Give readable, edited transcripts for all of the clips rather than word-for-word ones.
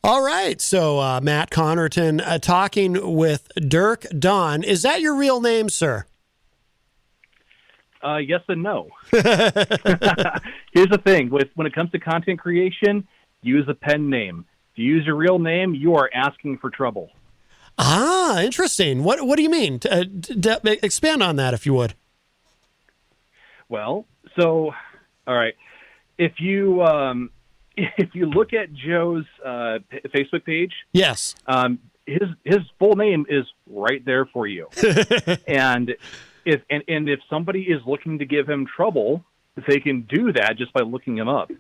All right. So, Matt Connarton talking with Dirk Don. Is that your real name, sir? Yes and no. Here's the thing. When it comes to content creation, use a pen name. If you use your real name, you are asking for trouble. Ah, interesting. What do you mean? Expand on that, if you would. Well, so, all right. If you look at Joe's Facebook page, yes, his full name is right there for you. and if somebody is looking to give him trouble, they can do that just by looking him up.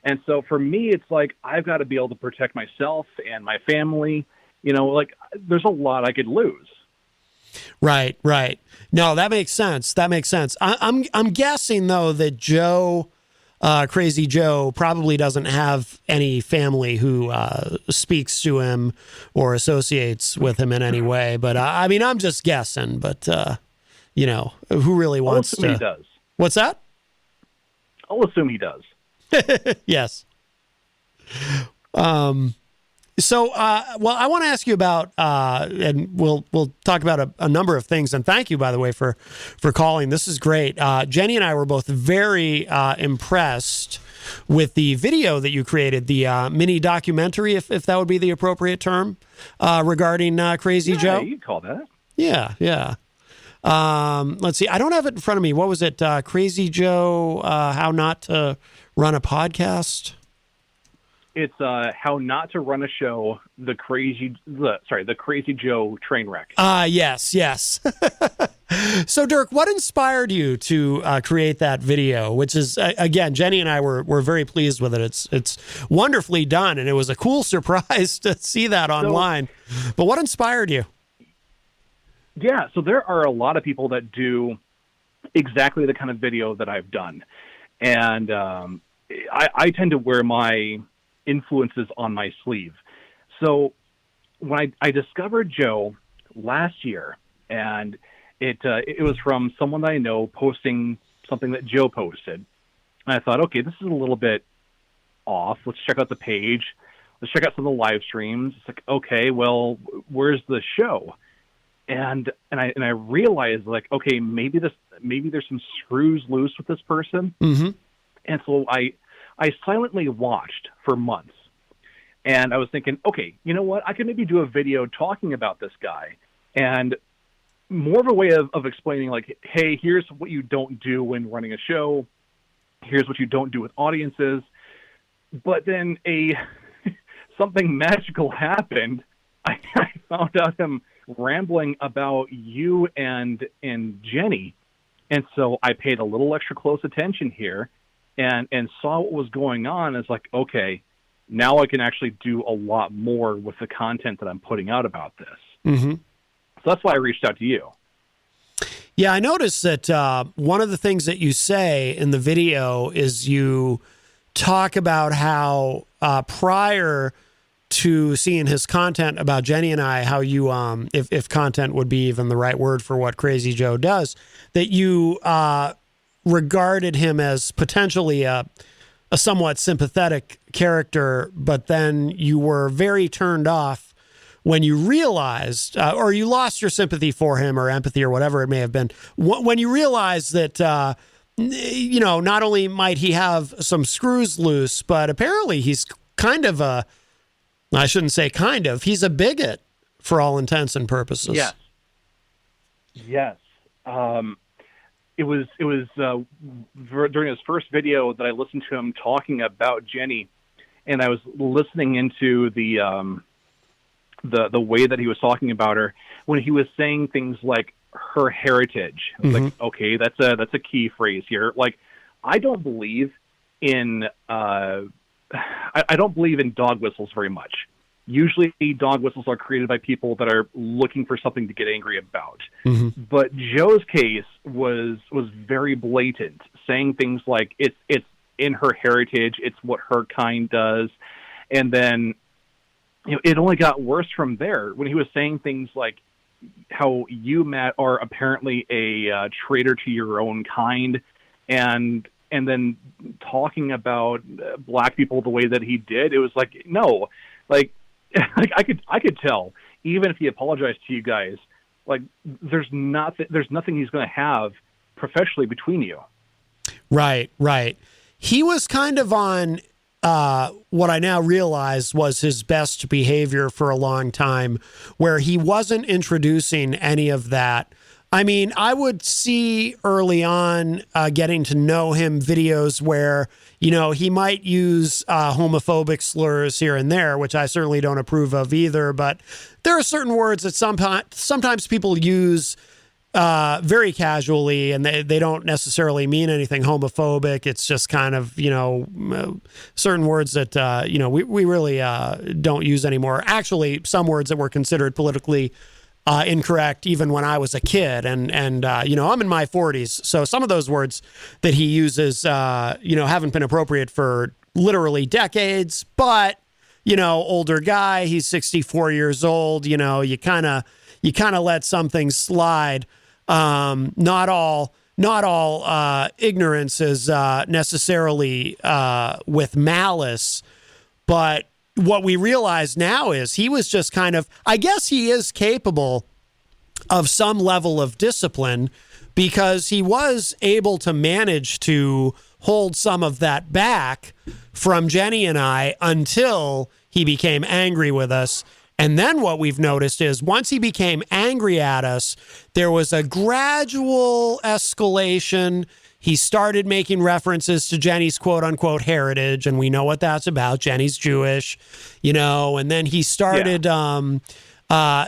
And so for me, it's like I've got to be able to protect myself and my family. You know, like there's a lot I could lose. Right. No, that makes sense. I'm guessing though that Joe, Crazy Joe, probably doesn't have any family who speaks to him or associates with him in any way. But I mean, I'm just guessing. But you know, who really wants to? He does. What's that? I'll assume he does. Yes. So, well, I want to ask you about, and we'll talk about a number of things. And thank you, by the way, for calling. This is great. Jenny and I were both very impressed with the video that you created, the mini documentary, if that would be the appropriate term, regarding Crazy Joe. Yeah, you'd call that. Yeah. Let's see. I don't have it in front of me. What was it? Crazy Joe, How Not to Run a Podcast? It's How Not to Run a Show, the Crazy Joe train wreck. Yes. So, Dirk, what inspired you to create that video? Which is, again, Jenny and I were very pleased with it. It's wonderfully done, and it was a cool surprise to see that online. But what inspired you? Yeah, so there are a lot of people that do exactly the kind of video that I've done. And I tend to wear my influences on my sleeve. So when I discovered Joe last year, and it was from someone that I know posting something that Joe posted. And I thought, okay, this is a little bit off. Let's check out the page. Let's check out some of the live streams. It's like, okay, well, where's the show? And I realized, like, okay, maybe there's some screws loose with this person. Mm-hmm. And so I silently watched for months, and I was thinking, okay, you know what? I could maybe do a video talking about this guy, and more of a way of explaining, like, hey, here's what you don't do when running a show. Here's what you don't do with audiences. But then something magical happened. I found out him rambling about you and Jenny. And so I paid a little extra close attention here and saw what was going on. It's like, okay, now I can actually do a lot more with the content that I'm putting out about this. Mm-hmm. So that's why I reached out to you. Yeah, I noticed that one of the things that you say in the video is you talk about how prior to seeing his content about Jenny and I, how you, if content would be even the right word for what Crazy Joe does, that you regarded him as potentially a somewhat sympathetic character, but then you were very turned off when you realized, or you lost your sympathy for him or empathy or whatever it may have been, when you realized that, you know, not only might he have some screws loose, but apparently he's kind of I shouldn't say kind of, he's a bigot for all intents and purposes. Yes. It was during his first video that I listened to him talking about Jenny, and I was listening into the way that he was talking about her when he was saying things like her heritage. I was like, okay, that's a key phrase here. Like, I don't believe in I don't believe in dog whistles very much. Usually dog whistles are created by people that are looking for something to get angry about. Mm-hmm. But Joe's case was very blatant, saying things like it's in her heritage, it's what her kind does. And then, you know, it only got worse from there when he was saying things like how you, Matt, are apparently a traitor to your own kind, and then talking about black people the way that he did. It was like, no, like, like I could tell, even if he apologized to you guys, like there's nothing he's going to have professionally between you. Right. He was kind of on what I now realize was his best behavior for a long time, where he wasn't introducing any of that. I mean, I would see early on, getting to know him, videos where, he might use homophobic slurs here and there, which I certainly don't approve of either. But there are certain words that sometimes people use very casually, and they don't necessarily mean anything homophobic. It's just kind of, certain words that, we really don't use anymore. Actually, some words that were considered politically incorrect even when I was a kid. And I'm in my 40s. So some of those words that he uses, haven't been appropriate for literally decades. But, older guy, he's 64 years old. You kind of let some things slide. Not all ignorance is necessarily with malice, but what we realize now is he was just kind of, I guess he is capable of some level of discipline, because he was able to manage to hold some of that back from Jenny and I until he became angry with us. And then what we've noticed is once he became angry at us, there was a gradual escalation. He started making references to Jenny's quote unquote heritage. And we know what that's about. Jenny's Jewish, and then he started,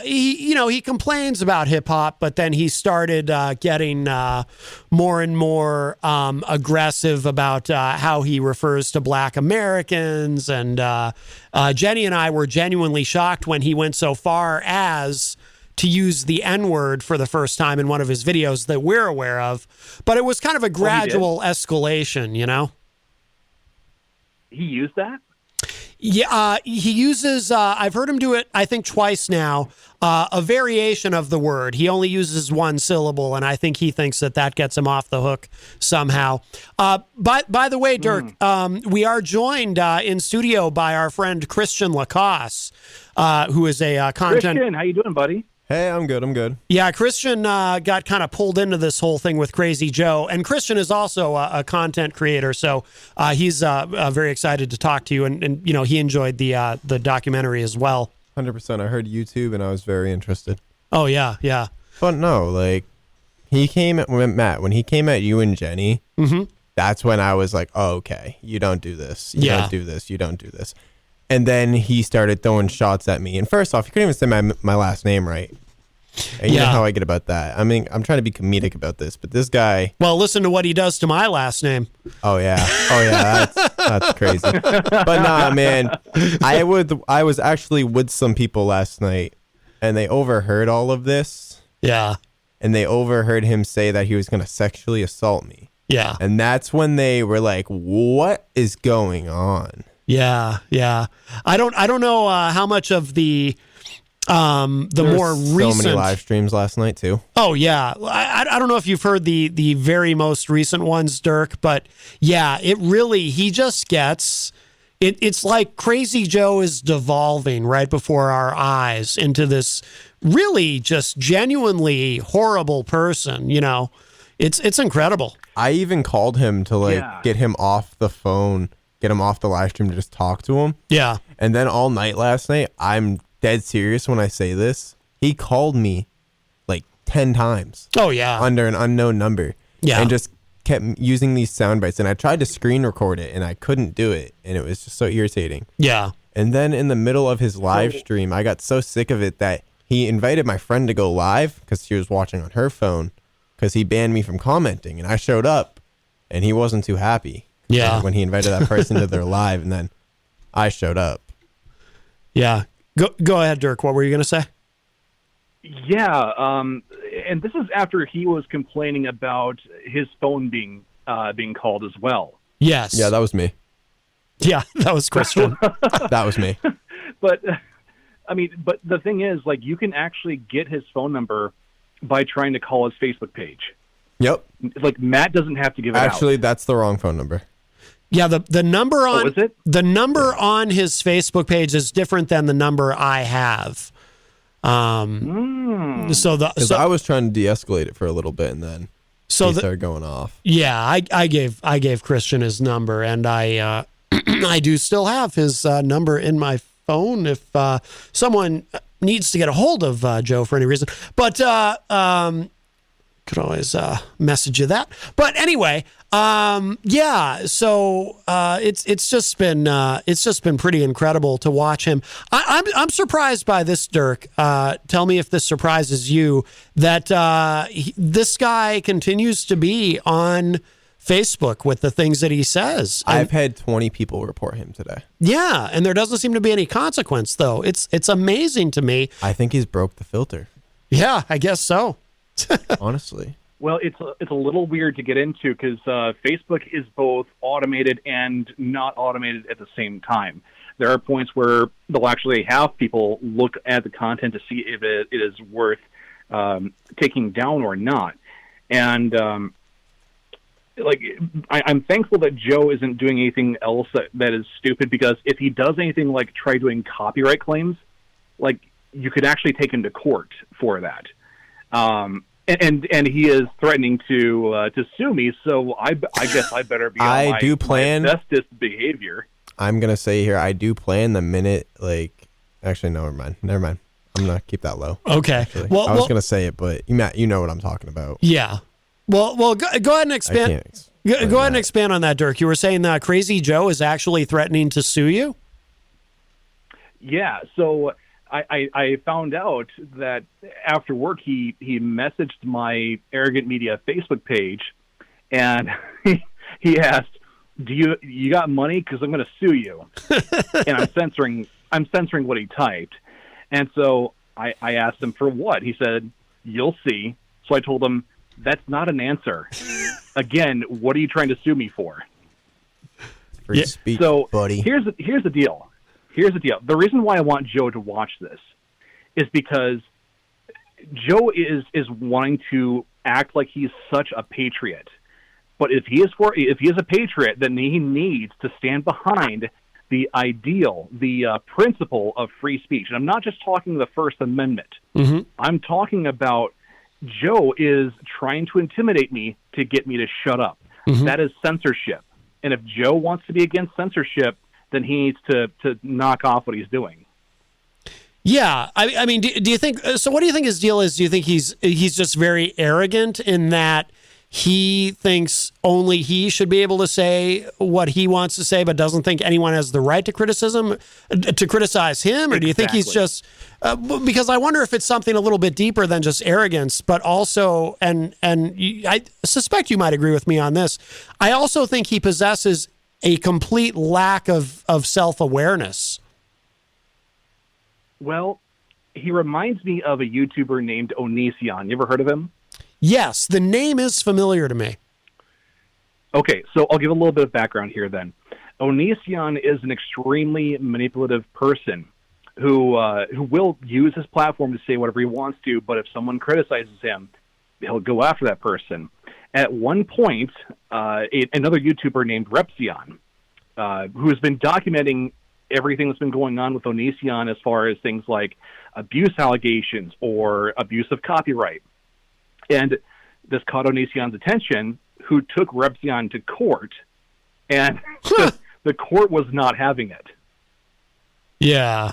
he complains about hip hop, but then he started getting more and more aggressive about how he refers to Black Americans. And Jenny and I were genuinely shocked when he went so far as to use the N-word for the first time in one of his videos that we're aware of. But it was kind of a gradual escalation, He used that? Yeah, he uses, I've heard him do it, I think, twice now, a variation of the word. He only uses one syllable, and I think he thinks that gets him off the hook somehow. By the way, Dirk, we are joined in studio by our friend Christian LaCoste, who is a content... Christian, how you doing, buddy? Hey, I'm good. Yeah, Christian got kind of pulled into this whole thing with Crazy Joe. And Christian is also a content creator, so he's very excited to talk to you. And he enjoyed the documentary as well. 100%. I heard YouTube, and I was very interested. Oh, yeah. But no, he came at Matt, when he came at you and Jenny, that's when I was like, oh, okay, you don't do this. You don't do this. You don't do this. And then he started throwing shots at me. And first off, he couldn't even say my last name right. And you know how I get about that. I mean, I'm trying to be comedic about this, but this guy... Well, listen to what he does to my last name. Oh, yeah. That's crazy. But nah, man, I was actually with some people last night, and they overheard all of this. Yeah. And they overheard him say that he was going to sexually assault me. Yeah. And that's when they were like, what is going on? Yeah. I don't know how much of the more recent... So many live streams last night too. Oh yeah, I don't know if you've heard the very most recent ones, Dirk, but yeah, he just gets it. It's like Crazy Joe is devolving right before our eyes into this really just genuinely horrible person. It's incredible. I even called him to get him off the phone. Get him off the live stream to just talk to him. Yeah. And then all night last night, I'm dead serious when I say this, he called me 10 times. Oh, yeah. Under an unknown number. Yeah. And just kept using these sound bites. And I tried to screen record it, and I couldn't do it. And it was just so irritating. Yeah. And then in the middle of his live stream, I got so sick of it that he invited my friend to go live because she was watching on her phone because he banned me from commenting. And I showed up, and he wasn't too happy. Yeah. When he invited that person to their live, and then I showed up. Yeah. Go ahead, Dirk. What were you going to say? Yeah. And this is after he was complaining about his phone being called as well. Yes. Yeah, that was me. Yeah, that was Christian. That was me. But the thing is, you can actually get his phone number by trying to call his Facebook page. Yep. Matt doesn't have to give it out. Actually, that's the wrong phone number. Yeah, the number on is it? the number on his Facebook page is different than the number I have. Because I was trying to de-escalate it for a little bit, and then he started going off. Yeah, I gave Christian his number, and I I do still have his number in my phone if someone needs to get a hold of Joe for any reason. But could always message you that. But anyway, yeah. So it's just been pretty incredible to watch him. I'm surprised by this, Dirk. Tell me if this surprises you that this guy continues to be on Facebook with the things that he says. I've had 20 people report him today. Yeah, and there doesn't seem to be any consequence though. It's amazing to me. I think he's broke the filter. Yeah, I guess so. Honestly. Well, it's a little weird to get into because Facebook is both automated and not automated at the same time. There are points where they'll actually have people look at the content to see if it is worth taking down or not. And I'm thankful that Joe isn't doing anything else that is stupid, because if he does anything like try doing copyright claims, like you could actually take him to court for that. And he is threatening to sue me, so I guess I better be on my bestest behavior. I'm gonna say here, I do plan the minute, actually, no, never mind. I'm gonna keep that low. Okay. Actually. I was gonna say it, but Matt, you know what I'm talking about. Yeah. Well, go ahead and expand. Go ahead and expand on that, Dirk. You were saying that Crazy Joe is actually threatening to sue you? Yeah. So I found out that after work he messaged my Arrogant Media Facebook page, and he asked, "Do you got money? Because I'm going to sue you." And I'm censoring what he typed, and so I asked him for what. He said, "You'll see." So I told him, "That's not an answer. Again, what are you trying to sue me for?" Free speech, so buddy. Here's the deal. Here's the deal. The reason why I want Joe to watch this is because Joe is wanting to act like he's such a patriot. But if he is a patriot, then he needs to stand behind the ideal, the principle of free speech. And I'm not just talking the First Amendment. Mm-hmm. I'm talking about Joe is trying to intimidate me to get me to shut up. Mm-hmm. That is censorship. And if Joe wants to be against censorship, then he needs to knock off what he's doing. Yeah, I mean, do you think? So, what do you think his deal is? Do you think he's just very arrogant in that he thinks only he should be able to say what he wants to say, but doesn't think anyone has the right to criticize him? Or do you think he's just because I wonder if it's something a little bit deeper than just arrogance, but also, and I suspect you might agree with me on this. I also think he possesses a complete lack of self-awareness. Well, he reminds me of a YouTuber named Onision. You ever heard of him? Yes, the name is familiar to me. Okay, so I'll give a little bit of background here then. Onision is an extremely manipulative person who will use his platform to say whatever he wants to, but if someone criticizes him, he'll go after that person. At one point, another YouTuber named Repzion, who has been documenting everything that's been going on with Onision as far as things like abuse allegations or abuse of copyright. And this caught Onision's attention, who took Repzion to court, and the court was not having it. Yeah,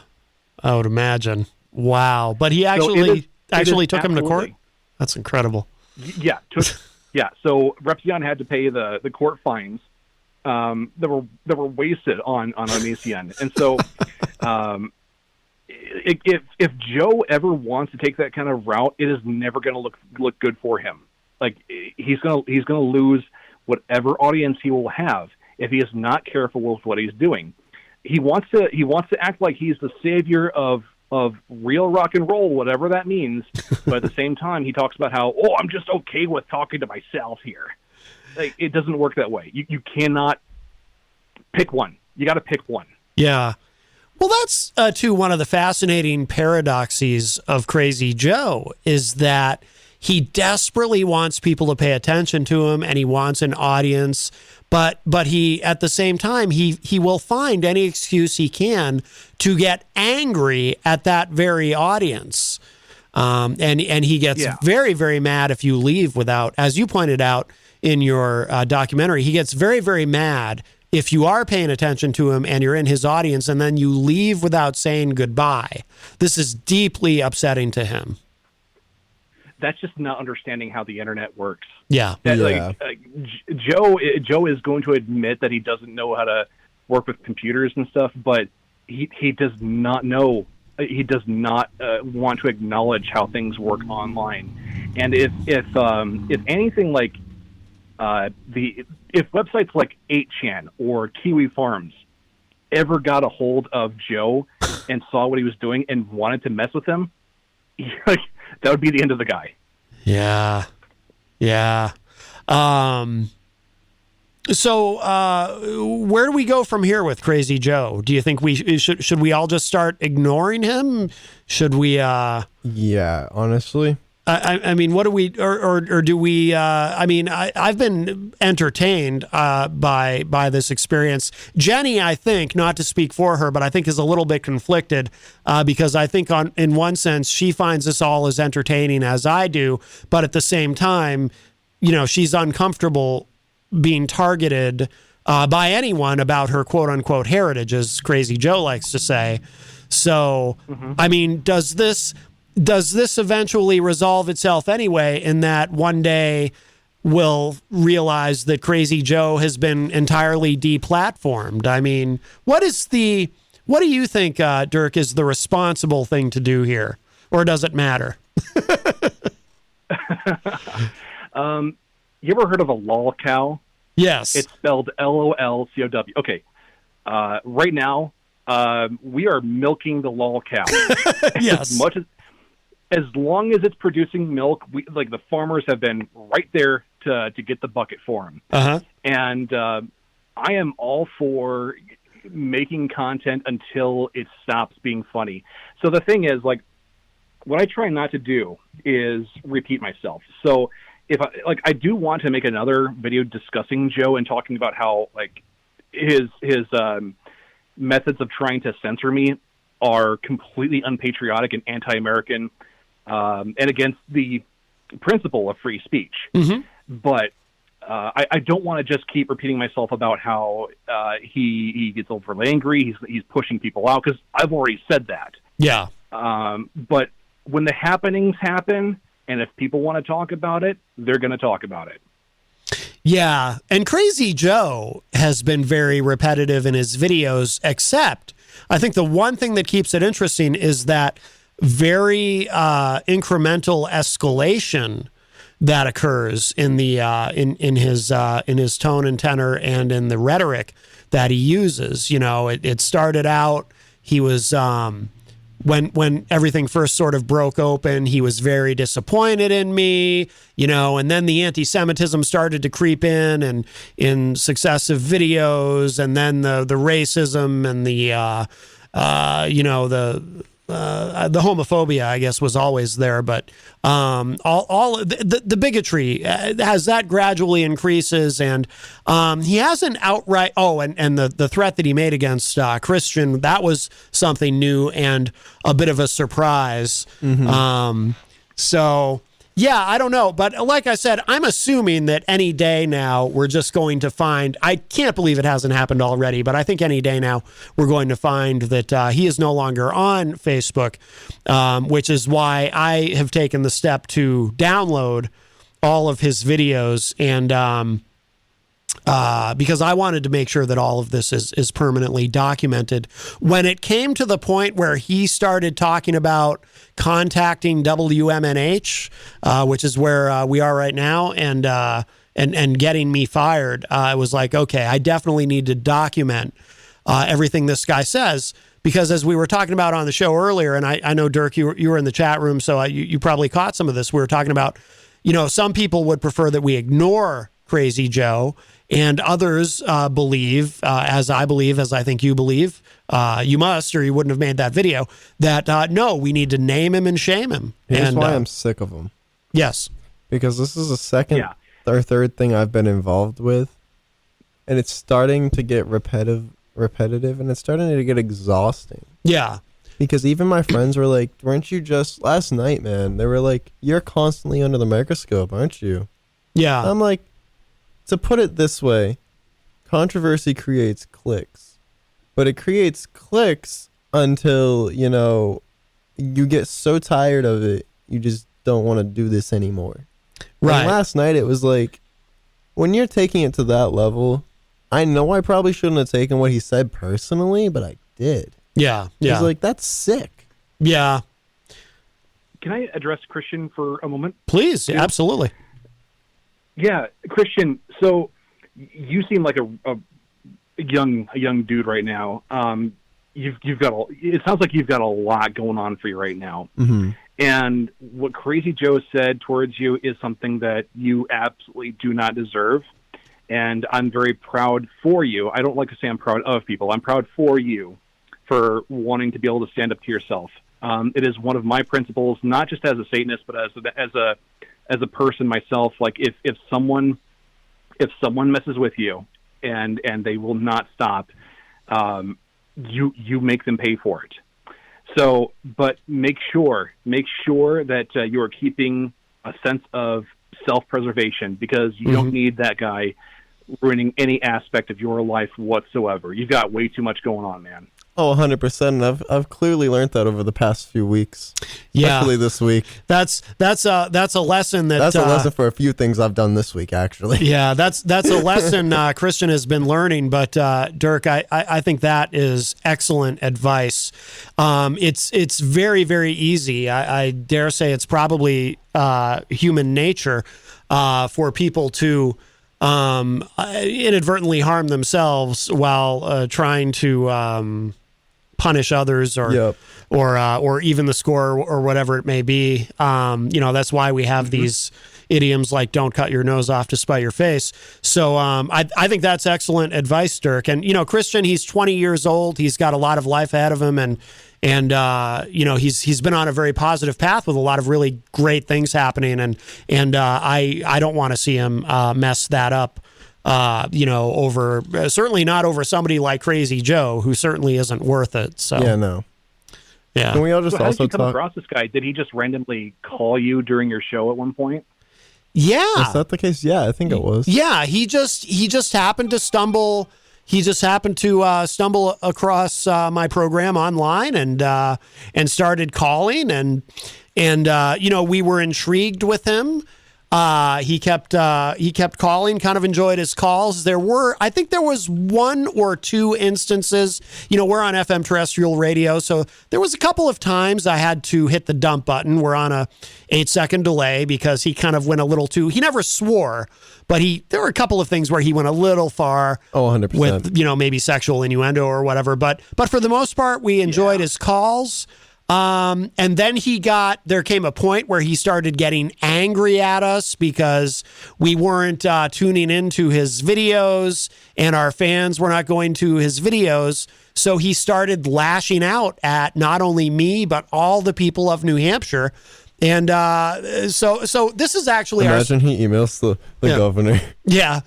I would imagine. Wow. But he actually took him to court? That's incredible. Yeah, so Repzion had to pay the court fines that were wasted on Onision. And so if Joe ever wants to take that kind of route, it is never going to look good for him. Like he's going to lose whatever audience he will have if he is not careful with what he's doing. He wants to act like he's the savior of real rock and roll, whatever that means. But at the same time, he talks about how, I'm just okay with talking to myself here. Like, it doesn't work that way. You cannot pick one. You got to pick one. Yeah. Well, that's too one of the fascinating paradoxes of Crazy Joe is that he desperately wants people to pay attention to him and he wants an audience, But he, at the same time, he will find any excuse he can to get angry at that very audience. And he gets very, very mad if you leave without, as you pointed out in your documentary, he gets very, very mad if you are paying attention to him and you're in his audience and then you leave without saying goodbye. This is deeply upsetting to him. That's just not understanding how the internet works. Yeah. Joe is going to admit that he doesn't know how to work with computers and stuff, but he does not know. He does not want to acknowledge how things work online. And if anything like if websites like 8chan or Kiwi Farms ever got a hold of Joe and saw what he was doing and wanted to mess with him, that would be the end of the guy. Yeah. Yeah. So where do we go from here with Crazy Joe? Do you think should we all just start ignoring him? Should we? Yeah, honestly. I mean, what do we, or do we? I mean, I've been entertained by this experience. Jenny, I think, not to speak for her, but I think is a little bit conflicted because I think, in one sense, she finds this all as entertaining as I do, but at the same time, she's uncomfortable being targeted by anyone about her quote unquote heritage, as Crazy Joe likes to say. So, I mean, does this eventually resolve itself anyway, in that one day we'll realize that Crazy Joe has been entirely deplatformed? I mean, what do you think, Dirk, is the responsible thing to do here? Or does it matter? You ever heard of a lol cow? Yes. It's spelled LOLCOW. Okay. Right now, we are milking the lol cow. Yes. As long as it's producing milk, the farmers have been right there to get the bucket for them. Uh-huh. And I am all for making content until it stops being funny. So the thing is, what I try not to do is repeat myself. So if I do want to make another video discussing Joe and talking about how his methods of trying to censor me are completely unpatriotic and anti-American, and against the principle of free speech. Mm-hmm. But I don't want to just keep repeating myself about how he gets overly angry. He's pushing people out, because I've already said that. Yeah. But when the happenings happen, and if people want to talk about it, they're going to talk about it. Yeah. And Crazy Joe has been very repetitive in his videos, except I think the one thing that keeps it interesting is that very incremental escalation that occurs in the in his tone and tenor and in the rhetoric that he uses. It started out, he was when everything first sort of broke open, he was very disappointed in me, and then the anti-Semitism started to creep in successive videos, and then the racism and the homophobia, I guess, was always there, but all the bigotry as that gradually increases, and he hasn't outright. Oh, and the threat that he made against Christian, that was something new and a bit of a surprise. Mm-hmm. So. Yeah, I don't know. But like I said, I'm assuming that any day now we're just going to find, I can't believe it hasn't happened already, but I think any day now we're going to find that he is no longer on Facebook, which is why I have taken the step to download all of his videos, and because I wanted to make sure that all of this is permanently documented. When it came to the point where he started talking about contacting WMNH, which is where we are right now, and getting me fired, I was like, okay, I definitely need to document everything this guy says, because as we were talking about on the show earlier, and I know, Dirk, you were in the chat room, so you probably caught some of this. We were talking about, some people would prefer that we ignore Crazy Joe, and others believe, as I believe, as I think you believe, you must, or you wouldn't have made that video, that no, we need to name him and shame him. Here's why I'm sick of him. Yes. Because this is the second or third thing I've been involved with and it's starting to get repetitive, and it's starting to get exhausting. Yeah. Because even my friends were like, weren't you just last night, man? They were like, you're constantly under the microscope, aren't you? Yeah. I'm like, to put it this way, controversy creates clicks. But it creates clicks until, you get so tired of it, you just don't want to do this anymore. Right. And last night, it was like, when you're taking it to that level, I know I probably shouldn't have taken what he said personally, but I did. Yeah. Yeah. He's like, that's sick. Yeah. Can I address Christian for a moment? Please. Yeah, absolutely. Yeah, Christian. So you seem like a young dude right now. You've got it sounds like you've got a lot going on for you right now. Mm-hmm. And what Crazy Joe said towards you is something that you absolutely do not deserve. And I'm very proud for you. I don't like to say I'm proud of people. I'm proud for you for wanting to be able to stand up to yourself. It is one of my principles, not just as a Satanist, but as a person myself. Like if someone messes with you and they will not stop, you make them pay for it. So, but make sure that you are keeping a sense of self-preservation, because you don't need that guy ruining any aspect of your life whatsoever. You've got way too much going on, man. Oh, 100%. I've clearly learned that over the past few weeks. Yeah. Especially this week. That's a lesson That's a lesson for a few things I've done this week, actually. Yeah, that's a lesson Christian has been learning. But Dirk, I think that is excellent advice. It's very, very easy. I dare say it's probably human nature for people to inadvertently harm themselves while trying to punish others or even the score or whatever it may be. That's why we have these idioms like "don't cut your nose off to spite your face." So I think that's excellent advice, Dirk. And Christian, he's 20 years old. He's got a lot of life ahead of him, and he's been on a very positive path with a lot of really great things happening. And I don't want to see him mess that up. Over certainly not over somebody like Crazy Joe, who certainly isn't worth it. So yeah, no. Yeah. Can we all just so how also did you come talk? across this guy? Did he just randomly call you during your show at one point? Yeah. Is that the case? Yeah, I think it was. Yeah, he just happened to stumble. He just happened to stumble across my program online and started calling and we were intrigued with him. He kept calling, kind of enjoyed his calls. I think there was one or two instances, we're on FM terrestrial radio. So there was a couple of times I had to hit the dump button. We're on a 8-second delay because he kind of went a little too, he never swore, but there were a couple of things where he went a little far. Oh, 100%. With, maybe sexual innuendo or whatever. But for the most part, we enjoyed his calls. And then there came a point where he started getting angry at us because we weren't tuning into his videos and our fans were not going to his videos. So he started lashing out at not only me, but all the people of New Hampshire. And so this is actually Imagine he emails the governor. Yeah.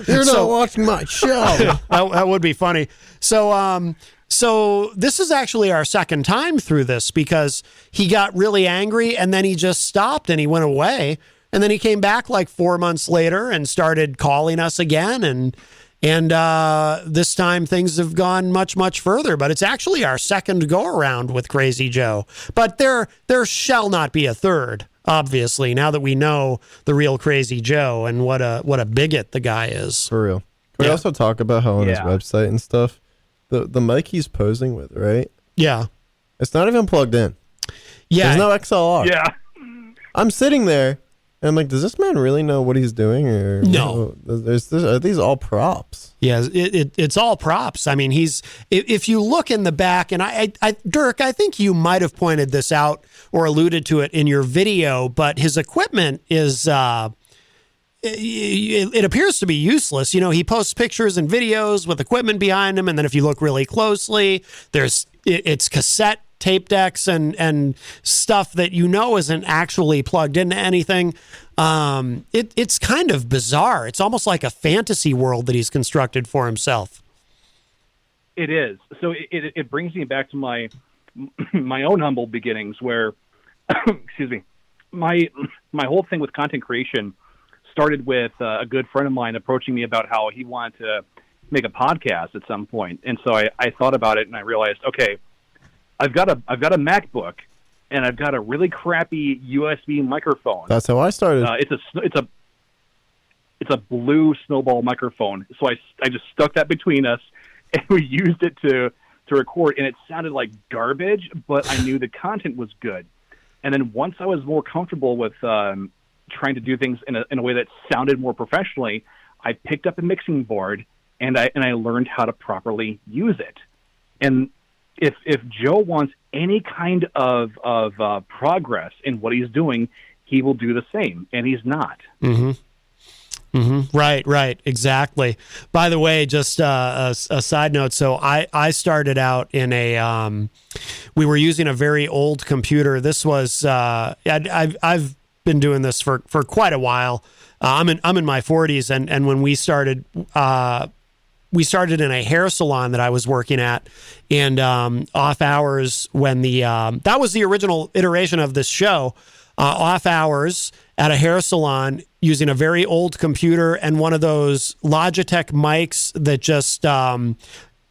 You're not watching my show. That would be funny. So this is actually our second time through this because he got really angry and then he just stopped and he went away. And then he came back like 4 months later and started calling us again. And this time things have gone much, much further. But it's actually our second go around with Crazy Joe. But there shall not be a third, obviously, now that we know the real Crazy Joe and what a bigot the guy is. For real. Can we also talk about how on his website and stuff, the mic he's posing with, right? Yeah. It's not even plugged in. Yeah. There's no XLR. Yeah. I'm sitting there and I'm like, does this man really know what he's doing? Or no. Are these all props? Yeah, it's all props. I mean, if you look in the back, and I Dirk, I think you might have pointed this out or alluded to it in your video, but his equipment is it appears to be useless. He posts pictures and videos with equipment behind him, and then if you look really closely, it's cassette tape decks and stuff that isn't actually plugged into anything. It's kind of bizarre. It's almost like a fantasy world that he's constructed for himself. It is. So it brings me back to my own humble beginnings where, excuse me, my whole thing with content creation started with a good friend of mine approaching me about how he wanted to make a podcast at some point. And so I thought about it and I realized, okay, I've got a MacBook and I've got a really crappy USB microphone. That's how I started. It's a blue snowball microphone. So I just stuck that between us and we used it to record, and it sounded like garbage, but I knew the content was good. And then once I was more comfortable with trying to do things in a way that sounded more professionally, I picked up a mixing board and I learned how to properly use it. And if Joe wants any kind of progress in what he's doing, he will do the same, and he's not. Mm-hmm. Mm-hmm. Right, exactly. By the way, just a side note. So I started out in we were using a very old computer. This was I've been doing this for quite a while. I'm in my 40s, and when we started in a hair salon that I was working at, and off hours when that was the original iteration of this show. Off hours at a hair salon using a very old computer and one of those Logitech mics that just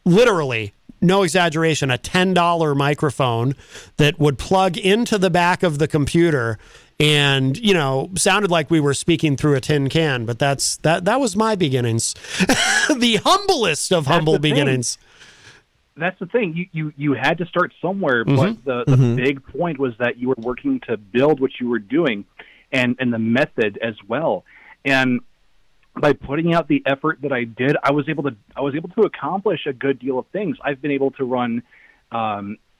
literally, no exaggeration, a $10 microphone that would plug into the back of the computer and, sounded like we were speaking through a tin can. But that was my beginnings. The humblest of humble beginnings. That's the thing. You had to start somewhere, but the big point was that you were working to build what you were doing, and the method as well. And by putting out the effort that I did, I was able to accomplish a good deal of things. I've been able to run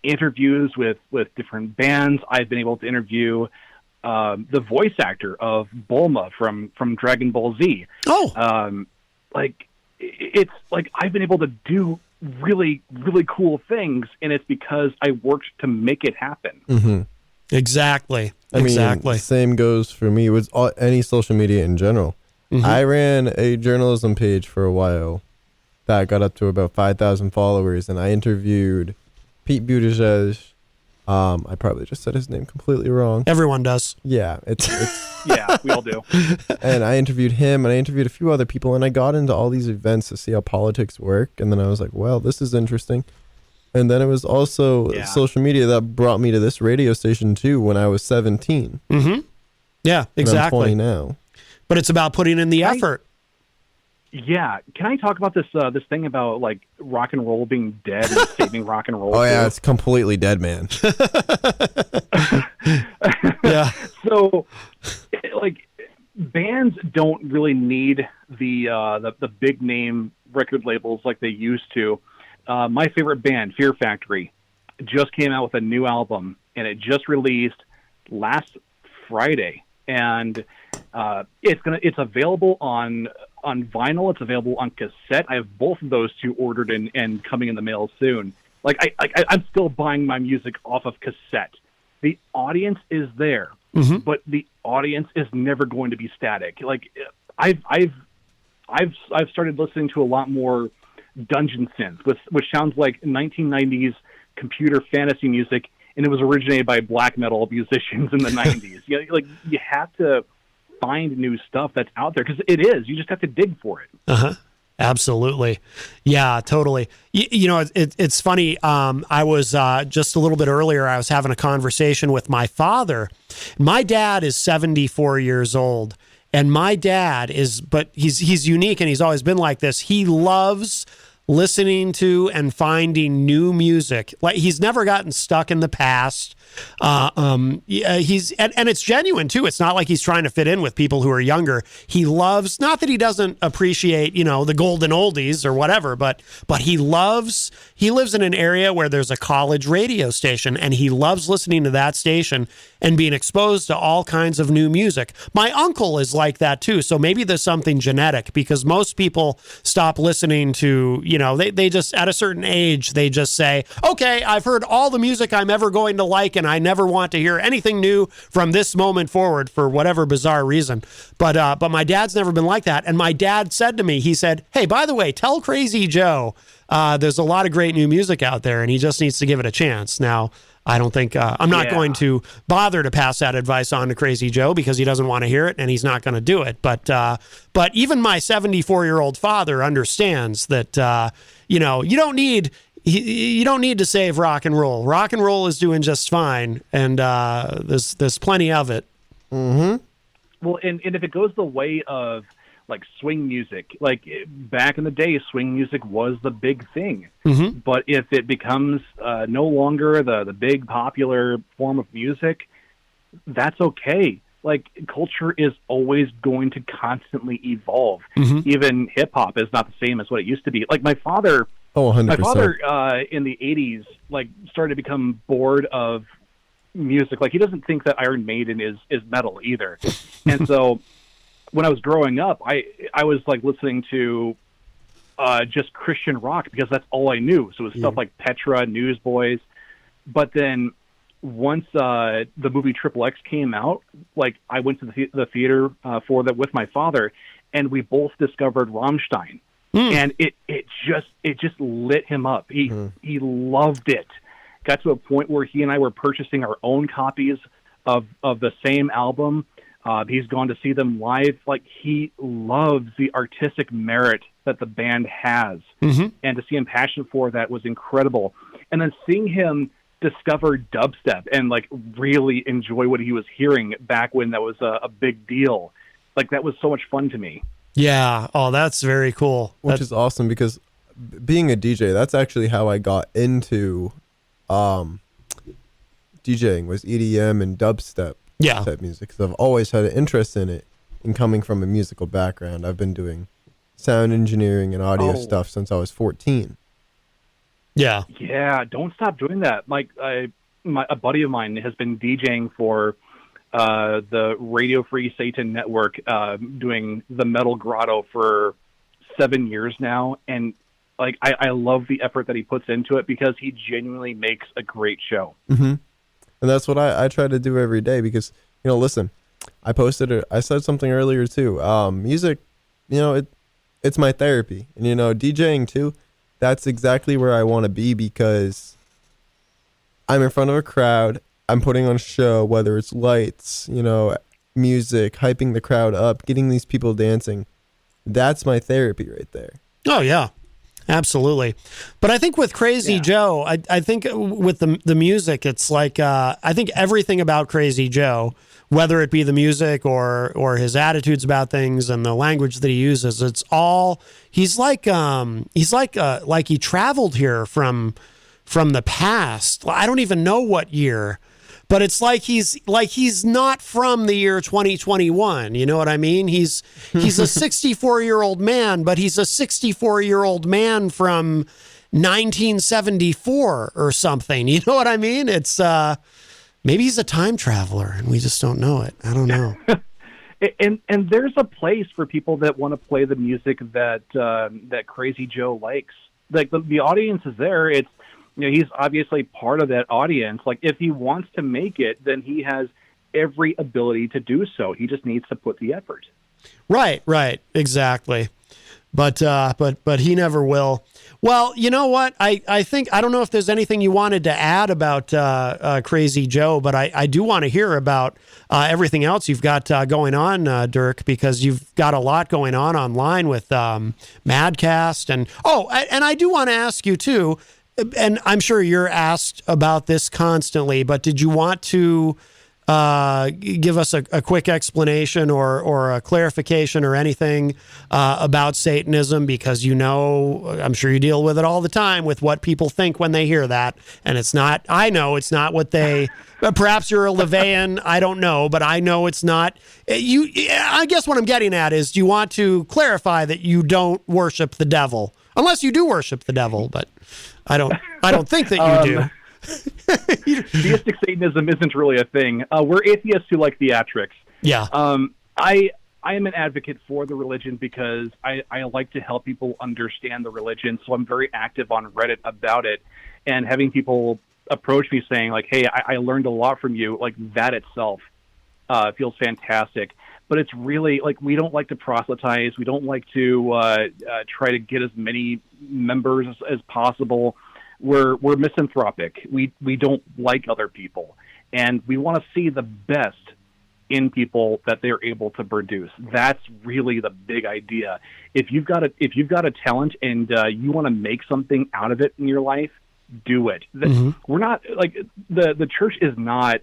interviews with different bands. I've been able to interview the voice actor of Bulma from Dragon Ball Z. Oh, it's like I've been able to do really, really cool things, and it's because I worked to make it happen. Mm-hmm. Exactly. I mean, same goes for me with any social media in general. Mm-hmm. I ran a journalism page for a while that got up to about 5,000 followers, and I interviewed Pete Buttigieg. I probably just said his name completely wrong. Everyone does. Yeah, it's yeah, we all do. And I interviewed him, and I interviewed a few other people, and I got into all these events to see how politics work, and then I was like, well, this is interesting. And then it was also social media that brought me to this radio station too when I was 17. Mm-hmm. Yeah, exactly. And I'm 20 now. But it's about putting in the effort. Yeah. Can I talk about this thing about like rock and roll being dead and saving rock and roll? Oh, yeah, it's completely dead, man. Yeah. So, like, bands don't really need the big name record labels like they used to. My favorite band, Fear Factory, just came out with a new album, and it just released last Friday. And it's available on vinyl. It's available on cassette. I have both of those two ordered and coming in the mail soon. Like I'm still buying my music off of cassette. The audience is there, but the audience is never going to be static. Like I've started listening to a lot more dungeon synth, which sounds like 1990s computer fantasy music, and it was originated by black metal musicians in the 90s. You have to find new stuff that's out there because it is. You just have to dig for it. Uh-huh. Absolutely. Yeah, totally. It's funny. I was just a little bit earlier, I was having a conversation with my father. My dad is 74 years old, and my dad but he's unique, and he's always been like this. He loves listening to and finding new music. Like he's never gotten stuck in the past. And it's genuine too. It's not like he's trying to fit in with people who are younger. He loves, not that he doesn't appreciate, the golden oldies or whatever, but he lives in an area where there's a college radio station, and he loves listening to that station and being exposed to all kinds of new music. My uncle is like that too. So maybe there's something genetic, because most people stop listening to, they just, at a certain age, they just say, okay, I've heard all the music I'm ever going to like, and I never want to hear anything new from this moment forward for whatever bizarre reason. But my dad's never been like that. And my dad said to me, he said, hey, by the way, tell Crazy Joe, there's a lot of great new music out there, and he just needs to give it a chance. Now, I don't think I'm not going to bother to pass that advice on to Crazy Joe because he doesn't want to hear it and he's not going to do it. But even my 74-year-old father understands that you don't need to save rock and roll. Rock and roll is doing just fine, and there's plenty of it. Mm-hmm. Well, and if it goes the way of like swing music, like back in the day, swing music was the big thing. Mm-hmm. But if it becomes no longer the big popular form of music, that's okay. Like, culture is always going to constantly evolve. Mm-hmm. Even hip hop is not the same as what it used to be. Like my father, 100%. my father in the 80s, like started to become bored of music. Like, he doesn't think that Iron Maiden is metal either. And so when I was growing up, I was like listening to just Christian rock because that's all I knew. So it was stuff like Petra, Newsboys. But then once the movie Triple X came out, like I went to the theater for that with my father, and we both discovered Rammstein. And it just lit him up. He loved it. Got to a point where he and I were purchasing our own copies of the same album. He's gone to see them live. Like, he loves the artistic merit that the band has. Mm-hmm. And to see him passion for that was incredible. And then seeing him discover dubstep and like really enjoy what he was hearing back when that was a big deal. Like, that was so much fun to me. Yeah. Oh, that's very cool. Which is awesome because being a DJ, that's actually how I got into DJing, was EDM and dubstep type music, because I've always had an interest in it. And coming from a musical background, I've been doing sound engineering and audio stuff since I was 14. Yeah. Yeah, don't stop doing that. Like, a buddy of mine has been DJing for the Radio Free Satan Network, doing the Metal Grotto for 7 years now. And like, I love the effort that he puts into it because he genuinely makes a great show. Mm-hmm. And that's what I try to do every day because, listen, I said something earlier too. Music, it's my therapy. And, DJing too, that's exactly where I want to be because I'm in front of a crowd. I'm putting on a show, whether it's lights, music, hyping the crowd up, getting these people dancing. That's my therapy right there. Oh, yeah. Absolutely. But I think with Crazy Joe, I think with the music, it's like, I think everything about Crazy Joe, whether it be the music or his attitudes about things and the language that he uses, it's all, he's like he traveled here from the past. I don't even know what year, but it's like he's not from the year 2021. You know what I mean? He's a 64-year-old man, but he's a 64-year-old man from 1974 or something. You know what I mean? It's maybe he's a time traveler and we just don't know it. I don't know. And there's a place for people that want to play the music that Crazy Joe likes. Like, the audience is there. It's, he's obviously part of that audience. Like, if he wants to make it, then he has every ability to do so. He just needs to put the effort. Right, exactly. But he never will. Well, you know what? I think, I don't know if there's anything you wanted to add about Crazy Joe, but I do want to hear about everything else you've got going on, Dirk, because you've got a lot going on online with Madcast. And I do want to ask you, too, and I'm sure you're asked about this constantly, but did you want to give us a quick explanation or a clarification or anything about Satanism? Because I'm sure you deal with it all the time with what people think when they hear that. And I know it's not what they, perhaps you're a Levian, I don't know, but I know it's not. I guess what I'm getting at is, do you want to clarify that you don't worship the devil? Unless you do worship the devil, but I don't think that you do. Theistic Satanism isn't really a thing. We're atheists who like theatrics. Yeah. I I am an advocate for the religion because I like to help people understand the religion. So I'm very active on Reddit about it, and having people approach me saying like, "Hey, I learned a lot from you." Like that itself feels fantastic. But it's really like we don't like to proselytize. We don't like to try to get as many members as possible. We're misanthropic. We don't like other people, and we want to see the best in people that they're able to produce. That's really the big idea. If you've got a talent and you want to make something out of it in your life, do it. We're not like the church is not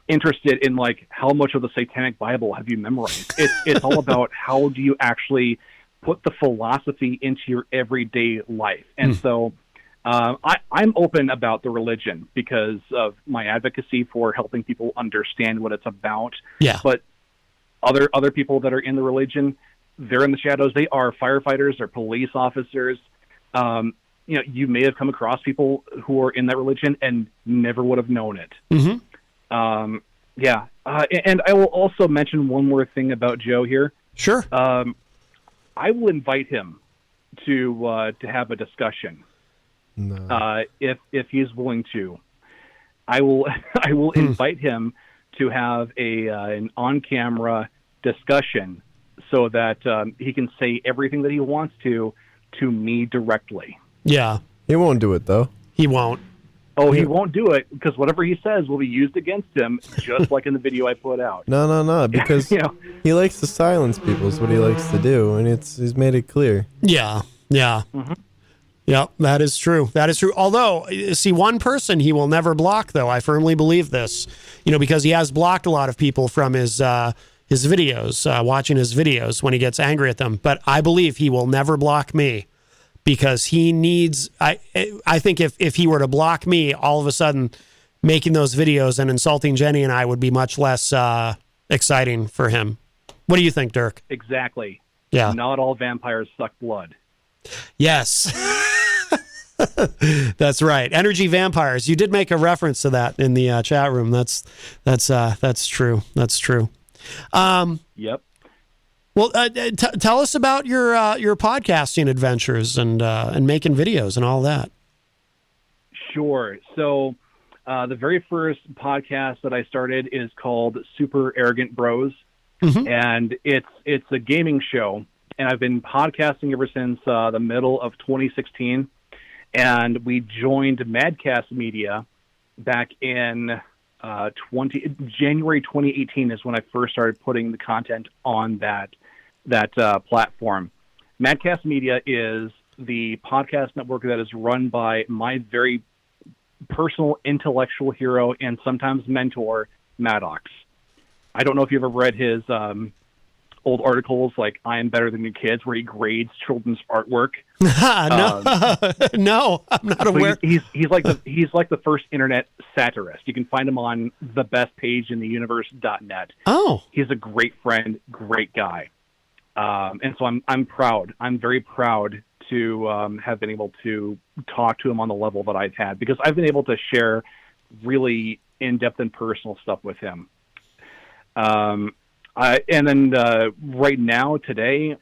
interested in like how much of the Satanic Bible have you memorized. It's all about how do you actually put the philosophy into your everyday life. And so I'm open about the religion because of my advocacy for helping people understand what it's about. Yeah. But other people that are in the religion, they're in the shadows. They are firefighters or police officers. You may have come across people who are in that religion and never would have known it. And I will also mention one more thing about Joe here. Sure. I will invite him to have a discussion. No. If he's willing to, I will invite him to have an on-camera discussion so that he can say everything that he wants to me directly. Yeah. He won't do it though. He won't. Oh, he won't do it because whatever he says will be used against him, just like in the video I put out. No, because he likes to silence people is what he likes to do, and he's made it clear. Yeah. Yeah, that is true. Although, see, one person he will never block, though. I firmly believe this, because he has blocked a lot of people from his videos, watching his videos when he gets angry at them. But I believe he will never block me because he needs, I think if he were to block me, all of a sudden making those videos and insulting Jenny and I would be much less exciting for him. What do you think, Dirk? Exactly. Yeah. Not all vampires suck blood. Yes. That's right. Energy vampires. You did make a reference to that in the chat room. That's true. That's true. Yep. Well, tell us about your podcasting adventures and making videos and all that. Sure. So the very first podcast that I started is called Super Arrogant Bros, and it's a gaming show. And I've been podcasting ever since the middle of 2016. And we joined Madcast Media back in January 2018 is when I first started putting the content on that platform. Madcast Media is the podcast network that is run by my very personal intellectual hero and sometimes mentor, Maddox. I don't know if you've ever read his old articles like I Am Better Than Your Kids, where he grades children's artwork. No, I'm not aware. He's like the first internet satirist. You can find him on the best page in the universe.net. Oh, he's a great friend, great guy. And so I'm proud. I'm very proud to have been able to talk to him on the level that I've had, because I've been able to share really in-depth and personal stuff with him. And then right now, today,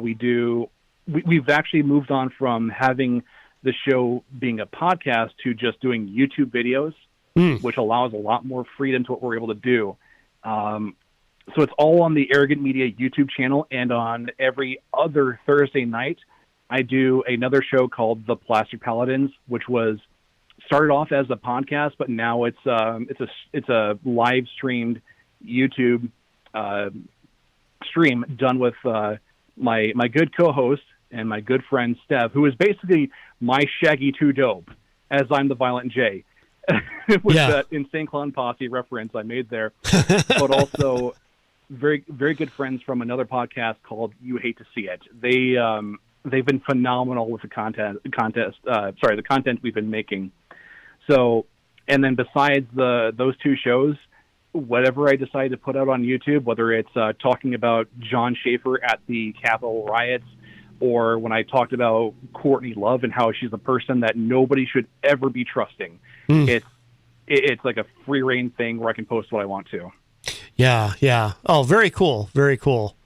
we've actually moved on from having the show being a podcast to just doing YouTube videos, which allows a lot more freedom to what we're able to do. So it's all on the Arrogant Media YouTube channel, and on every other Thursday night, I do another show called The Plaster Paladins, which was started off as a podcast, but now it's a live streamed YouTube stream done with my good co-host and my good friend Stev, who is basically my Shaggy 2 Dope, as I'm the Violent J, with that Insane Clown Posse reference I made there, but also very, very good friends from another podcast called You Hate to See It. They've been phenomenal with the content we've been making. So, and then besides those two shows, whatever I decide to put out on YouTube, whether it's talking about John Schaefer at the Capitol riots, or when I talked about Courtney Love and how she's a person that nobody should ever be trusting, it's like a free reign thing where I can post what I want to. Yeah, yeah. Oh, very cool. Very cool.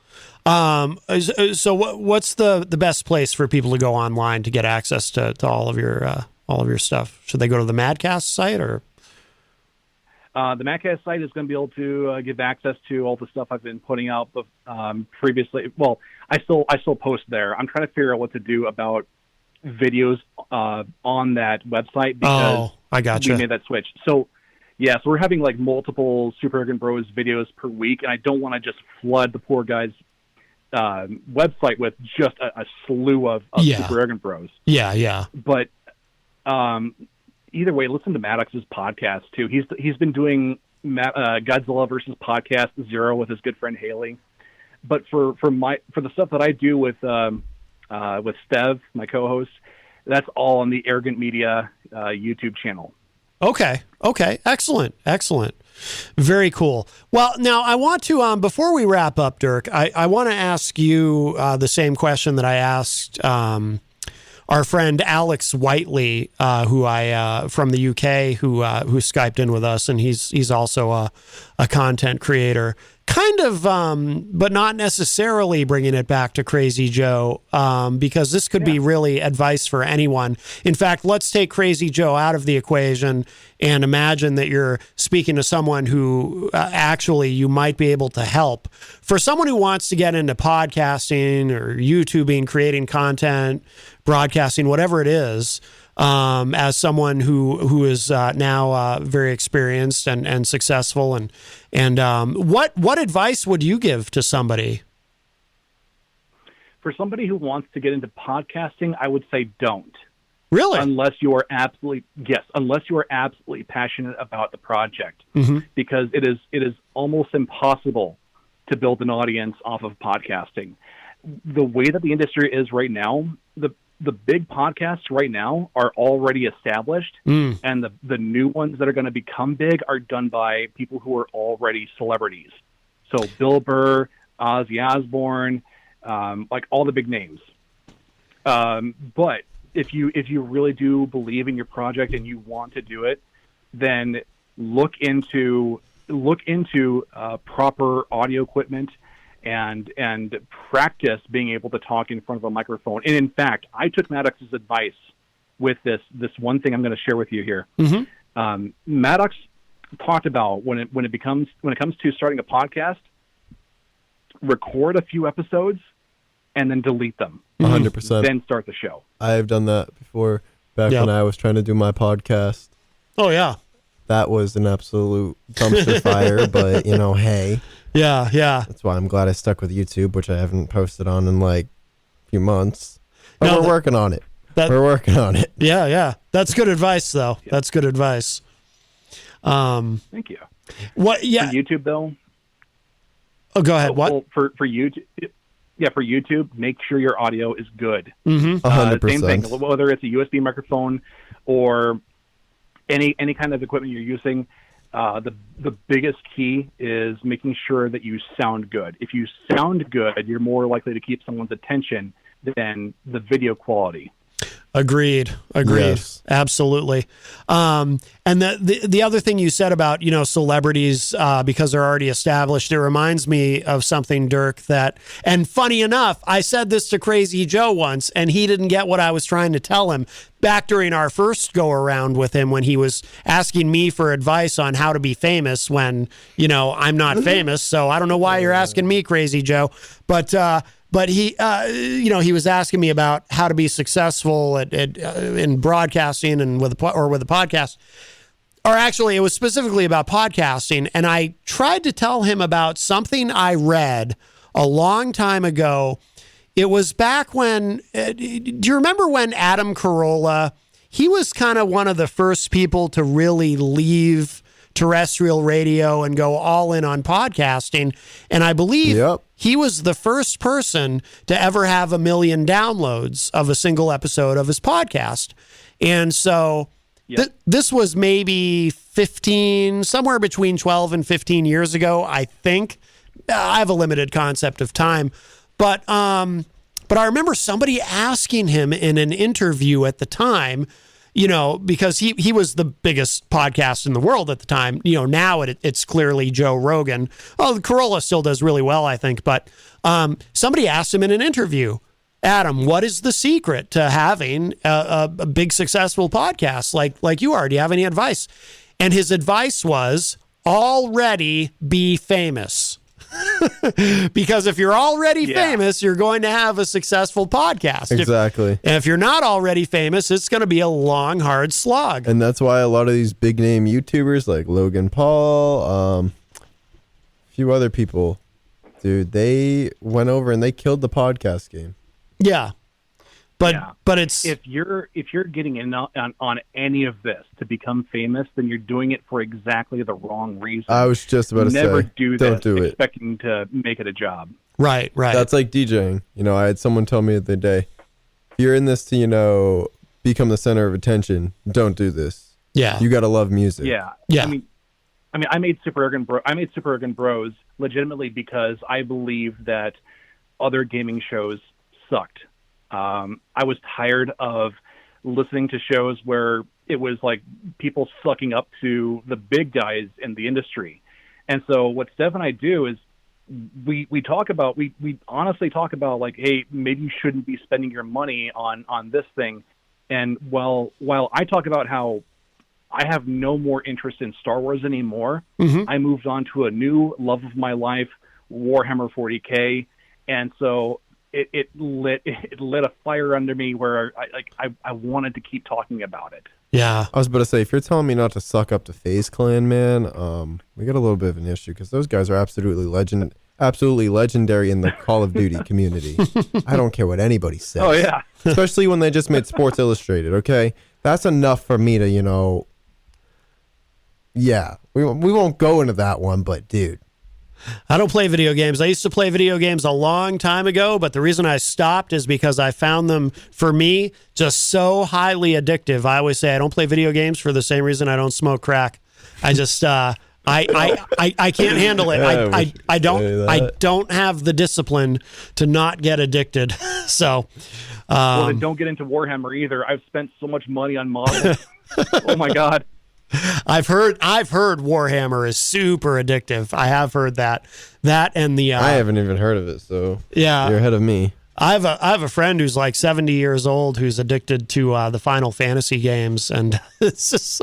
So what's the best place for people to go online to get access to all of your stuff? Should they go to the Madcast site or? The Madcast site is going to be able to give access to all the stuff I've been putting out previously. Well, I still post there. I'm trying to figure out what to do about videos on that website because I gotcha. we made that switch. So we're having like multiple Super Arrogant Bros videos per week, and I don't want to just flood the poor guy's website with just a slew of Super Arrogant Bros. Yeah, yeah. But either way, listen to Maddox's podcast too. He's been doing Godzilla versus Podcast Zero with his good friend Haley. But for the stuff that I do with Stev, my co-host, that's all on the Arrogant Media YouTube channel. Okay. Excellent. Very cool. Well, now I want to, before we wrap up, Dirk, I want to ask you the same question that I asked our friend Alex Whiteley, who I from the UK, who Skyped in with us, and he's also a content creator. Kind of, but not necessarily bringing it back to Crazy Joe, because this could be really advice for anyone. In fact, let's take Crazy Joe out of the equation and imagine that you're speaking to someone who actually you might be able to help. For someone who wants to get into podcasting or YouTubing, creating content, broadcasting, whatever it is, as someone who is now very experienced and successful, and what advice would you give to somebody? For somebody who wants to get into podcasting, I would say don't. Really? Unless you are absolutely passionate about the project, because it is almost impossible to build an audience off of podcasting. The way that the industry is right now, the big podcasts right now are already established, and the new ones that are going to become big are done by people who are already celebrities. So Bill Burr, Ozzy Osbourne, like all the big names. But if you really do believe in your project and you want to do it, then look into proper audio equipment and practice being able to talk in front of a microphone. And in fact, I took Maddox's advice with this one thing I'm going to share with you here. Maddox talked about when it comes to starting a podcast, record a few episodes and then delete them. 100%. Then start the show. I've done that before back when I was trying to do my podcast. Oh yeah. That was an absolute dumpster fire, but hey. Yeah. That's why I'm glad I stuck with YouTube, which I haven't posted on in like a few months. But we're working on it. We're working on it. Yeah. That's good advice, though. Yeah. That's good advice. Thank you. What? Yeah. For YouTube, though. Oh, go ahead. What? Well, for YouTube, for YouTube, make sure your audio is good. 100%. Same thing. Whether it's a USB microphone or any kind of equipment you're using. The biggest key is making sure that you sound good. If you sound good, you're more likely to keep someone's attention than the video quality. Agreed. Yes. Absolutely. And the other thing you said about, celebrities, because they're already established, it reminds me of something, Dirk, and funny enough, I said this to Crazy Joe once and he didn't get what I was trying to tell him back during our first go around with him when he was asking me for advice on how to be famous when, I'm not famous. So I don't know why you're asking me, Crazy Joe, but he, he was asking me about how to be successful in broadcasting and with a podcast. Or actually, it was specifically about podcasting. And I tried to tell him about something I read a long time ago. It was back when, do you remember when Adam Carolla, he was kind of one of the first people to really leave terrestrial radio and go all in on podcasting. And I believe he was the first person to ever have 1 million downloads of a single episode of his podcast. And so this was maybe 15, somewhere between 12 and 15 years ago, I think. I have a limited concept of time. But I remember somebody asking him in an interview at the time, because he was the biggest podcast in the world at the time. Now it's clearly Joe Rogan. Oh, Corolla still does really well, I think. But somebody asked him in an interview, Adam, what is the secret to having a big successful podcast like you are? Do you have any advice? And his advice was already be famous. Because if you're already famous, you're going to have a successful podcast. Exactly. If you're not already famous, it's going to be a long, hard slog. And that's why a lot of these big name YouTubers like Logan Paul, a few other people, dude, they went over and they killed the podcast game. Yeah. But it's if you're getting in on any of this to become famous, then you're doing it for exactly the wrong reason. I was just about to say, never do this don't do it. Expecting to make it a job. Right. That's like DJing. I had someone tell me the other day, if you're in this to become the center of attention, don't do this. Yeah, you got to love music. Yeah. I made Super Ergon Bros legitimately because I believe that other gaming shows sucked. I was tired of listening to shows where it was like people sucking up to the big guys in the industry. And so what Steph and I do is we honestly talk about like, hey, maybe you shouldn't be spending your money on this thing. And while I talk about how I have no more interest in Star Wars anymore, I moved on to a new love of my life, Warhammer 40K. And so it lit a fire under me where I wanted to keep talking about it. Yeah. I was about to say, if you're telling me not to suck up to FaZe Clan, man, we got a little bit of an issue because those guys are absolutely legendary in the Call of Duty community. I don't care what anybody says. Oh yeah. Especially when they just made Sports Illustrated, okay? That's enough for me to, yeah, we won't go into that one, but dude. I don't play video games. I used to play video games a long time ago, but the reason I stopped is because I found them, for me, just so highly addictive. I always say I don't play video games for the same reason I don't smoke crack. I just I can't handle it. I don't have the discipline to not get addicted. So well, then don't get into Warhammer either. I've spent so much money on models. Oh my God. I've heard Warhammer is super addictive. I have heard that and the I haven't even heard of it, so yeah, you're ahead of me. I have a friend who's like 70 years old who's addicted to the Final Fantasy games, and it's just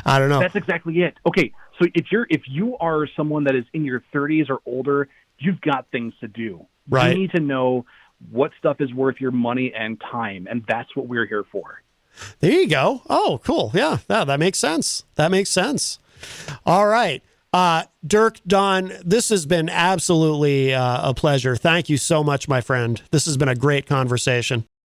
I don't know. That's exactly it. Okay, so if you are someone that is in your 30s or older, you've got things to do. Right. You need to know what stuff is worth your money and time, and that's what we're here for. There you go. Oh, cool. Yeah, that makes sense. All right. Dirk Don, this has been absolutely a pleasure. Thank you so much, my friend. This has been a great conversation.